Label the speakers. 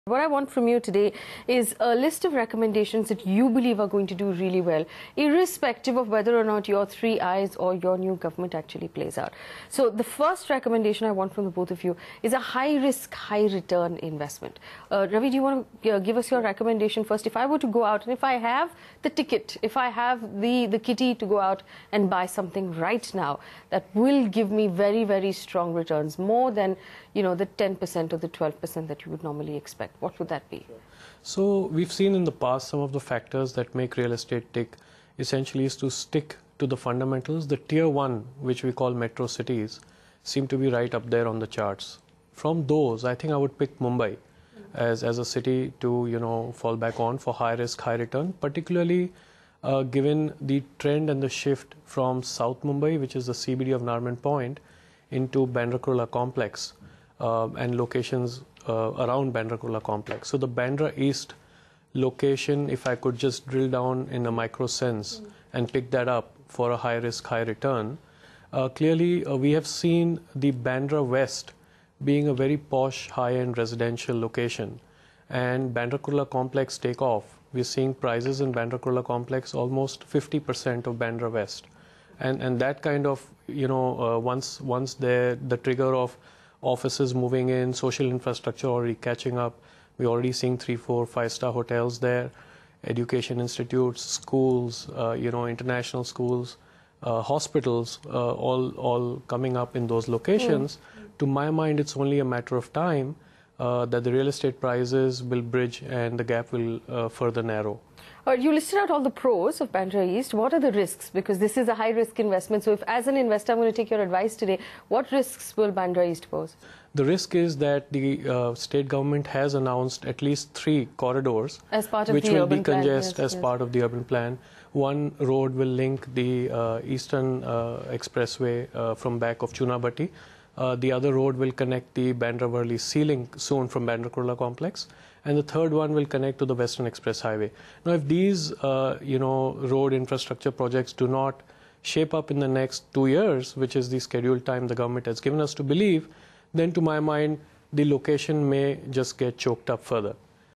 Speaker 1: What I want from you today is a list of recommendations that you believe are going to do really well, irrespective of whether or not your 3 I's or your new government actually plays out. So the first recommendation I want from the both of you is a high-risk, high-return investment. Ravi, do you want to give us your recommendation first? If I were to go out and if I have the ticket, if I have the kitty to go out and buy something right now that will give me very, very strong returns, more than, you know, the 10% or the 12% that you would normally expect, what would that be?
Speaker 2: So we've seen in the past some of the factors that make real estate tick essentially is to stick to the fundamentals. The tier 1, which we call metro cities, seem to be right up there on the charts. From those, I think I would pick Mumbai as a city to, you know, fall back on for high risk, high return, particularly given the trend and the shift from South Mumbai, which is the CBD of Narendra Point, into Bandra Kurla complex and locations around Bandra Kurla complex. So the Bandra East location, if I could just drill down in a micro sense and pick that up for a high risk, high return, clearly we have seen the Bandra West being a very posh, high-end residential location, and Bandra Kurla complex take off. We're seeing prices in Bandra Kurla complex almost 50% of Bandra West, and that kind of, you know, once the trigger of offices moving in, social infrastructure already catching up. We're already seeing 3, 4, 5-star hotels there, education institutes, schools, you know, international schools, hospitals, all coming up in those locations. To my mind, it's only a matter of time that the real estate prices will bridge and the gap will further narrow.
Speaker 1: You listed out all the pros of Bandra East. What are the risks? Because this is a high-risk investment. So if, as an investor, I'm going to take your advice today, what risks will Bandra East pose?
Speaker 2: The risk is that the state government has announced at least 3 corridors
Speaker 1: as part of
Speaker 2: which
Speaker 1: the
Speaker 2: will
Speaker 1: urban
Speaker 2: be
Speaker 1: plan,
Speaker 2: congested
Speaker 1: yes,
Speaker 2: as part of the urban plan. One road will link the eastern expressway from back of Chunabhatti. The other road will connect the Bandra-Worli C-Link soon from Bandra Kurla complex, and the third one will connect to the Western Express Highway. Now, if these, you know, road infrastructure projects do not shape up in the next 2 years, which is the scheduled time the government has given us to believe, then to my mind, the location may just get choked up further.